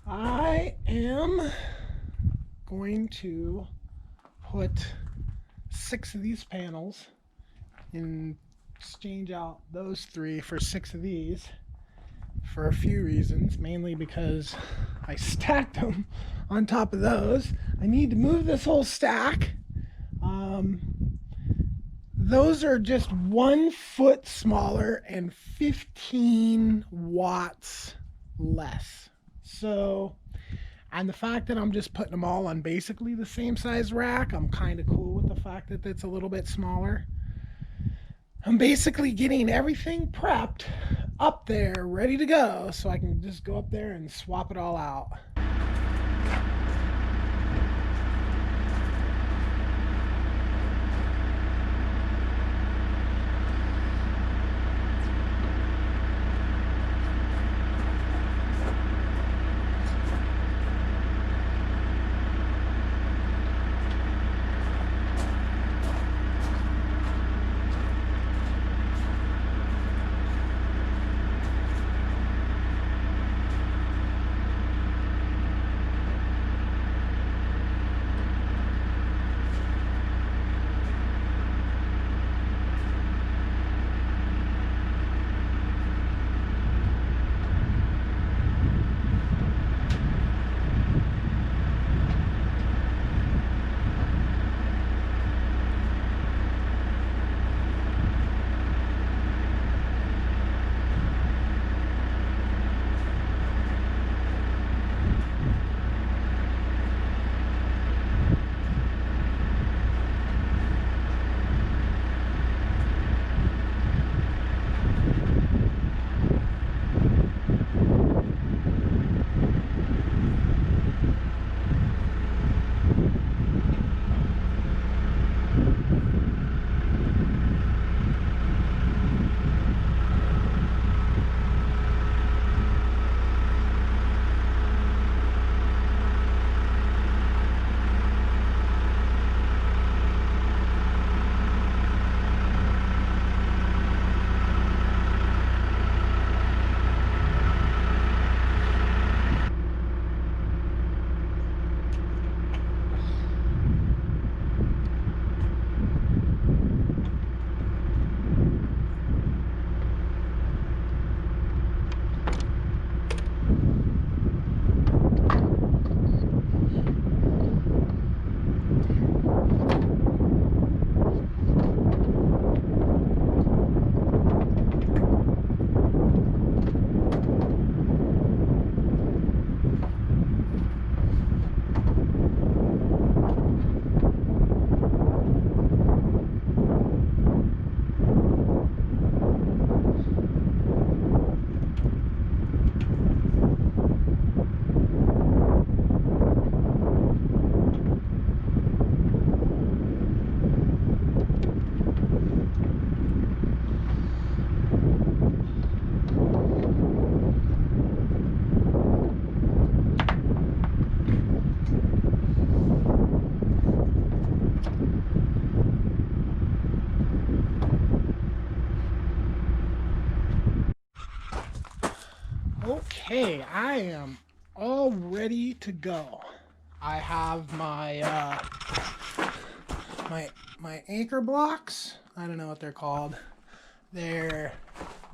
I am going to put 6 of these panels and exchange out those 3 for 6 of these for a few reasons, mainly because I stacked them on top of those. I need to move this whole stack. Those are just 1 foot smaller and 15 watts less. So, and the fact that I'm just putting them all on basically the same size rack, I'm kind of cool with the fact that it's a little bit smaller. I'm basically getting everything prepped up there, ready to go, so I can just go up there and swap it all out. Okay, I am all ready to go. I have my anchor blocks. I don't know what they're called. They're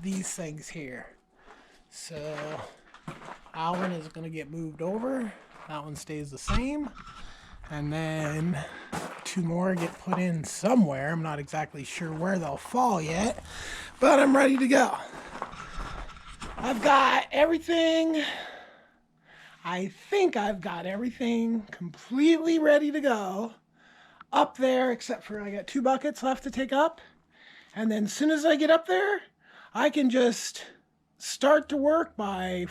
these things here. So Alvin is going to get moved over. That one stays the same. And then 2 more get put in somewhere. I'm not exactly sure where they'll fall yet, but I'm ready to go. I've got everything. I think I've got everything completely ready to go up there, except for I got 2 buckets left to take up. And then as soon as I get up there, I can just start to work by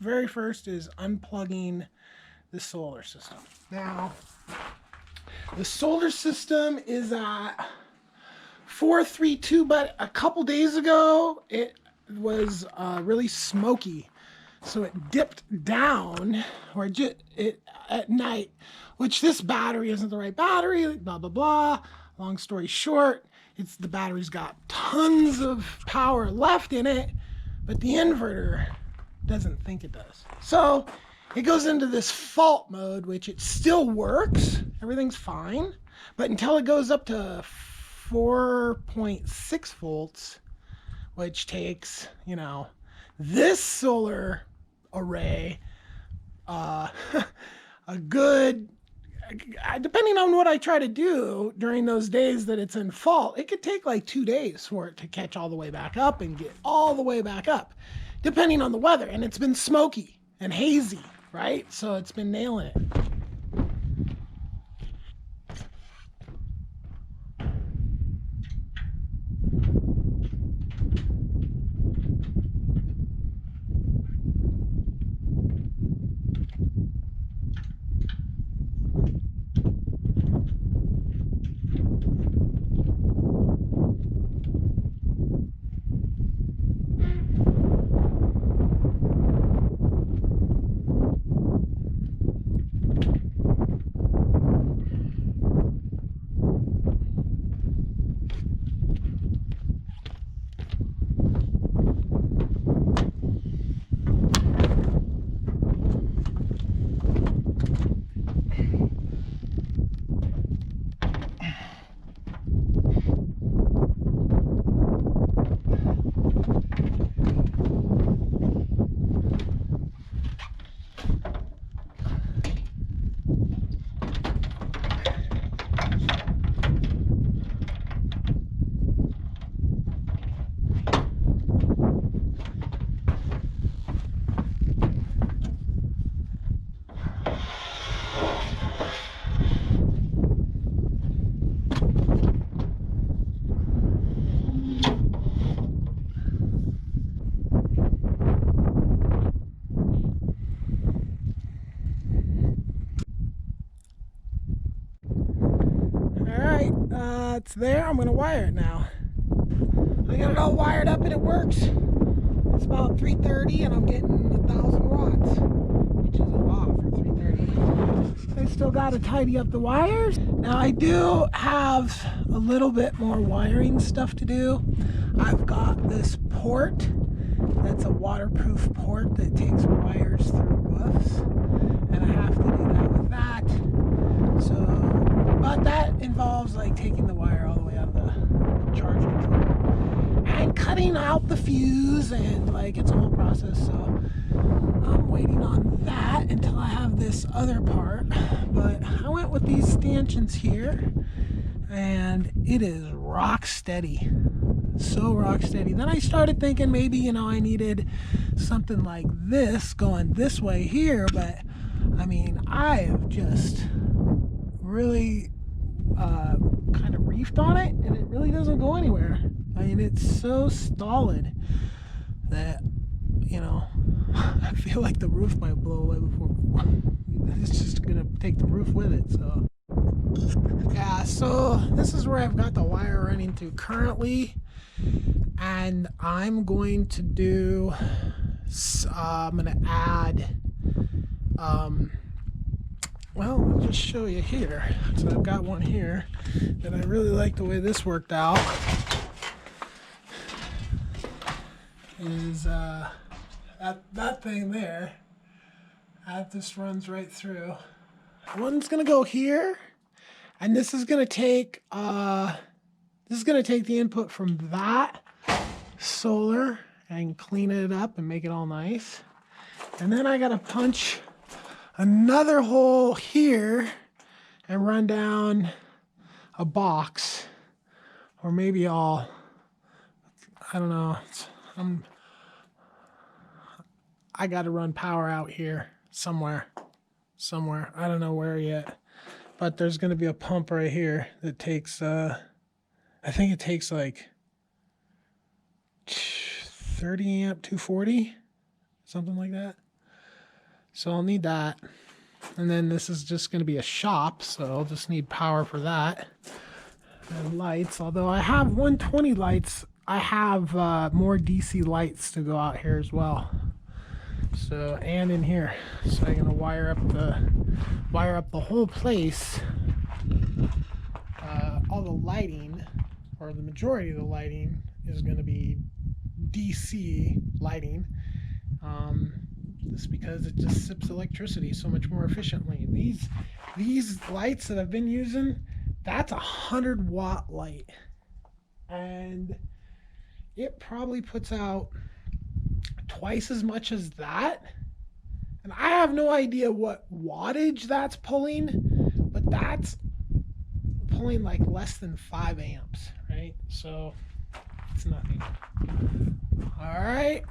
very first is unplugging the solar system. Now, the solar system is at 432, but a couple days ago, it was really smoky. So it dipped down at night, which this battery isn't the right battery, blah, blah, blah. Long story short, the battery's got tons of power left in it, but the inverter doesn't think it does. So it goes into this fault mode, which it still works. Everything's fine. But until it goes up to 4.6 volts, which takes, this solar array, a good, depending on what I try to do during those days that it's in fault, it could take like 2 days for it to catch all the way back up and get all the way back up, depending on the weather. And it's been smoky and hazy, right? So it's been nailing it. It's there. I'm going to wire it now. I got it all wired up and it works. It's about 330 and I'm getting 1,000 watts, which is a lot for 330. I still got to tidy up the wires. Now I do have a little bit more wiring stuff to do. I've got this port that's a waterproof port that takes wires through roofs, and I have to do that with that. So, but that involves like taking the wire all the way out of the charge controller and cutting out the fuse, and like it's a whole process. So I'm waiting on that until I have this other part. But I went with these stanchions here, and it is rock steady. So rock steady. Then I started thinking maybe, I needed something like this going this way here, but I mean, I have just really kind of reefed on it, and it really doesn't go anywhere. I mean, it's so stolid that, I feel like the roof might blow away before it's just gonna take the roof with it. So yeah, so this is where I've got the wire running to currently, and I'm going to do, I'm going to add, well, I'll just show you here. So I've got one here that I really like the way this worked out. Is that thing there. That just runs right through. One's gonna go here, and this is gonna take the input from that solar and clean it up and make it all nice. And then I gotta punch another hole here and run down a box, or maybe I don't know. I got to run power out here somewhere. I don't know where yet, but there's going to be a pump right here that takes, I think it takes like 30 amp 240, something like that. So I'll need that. And then this is just going to be a shop, so I'll just need power for that. And lights, although I have 120 lights, I have more DC lights to go out here as well. So, and in here. So I'm gonna wire up the whole place. All the lighting, or the majority of the lighting, is gonna be DC lighting. Just because it just sips electricity so much more efficiently. These lights that I've been using, that's 100-watt light, and it probably puts out twice as much as that. And I have no idea what wattage that's pulling, but that's pulling like less than 5 amps, right? So it's nothing. All right.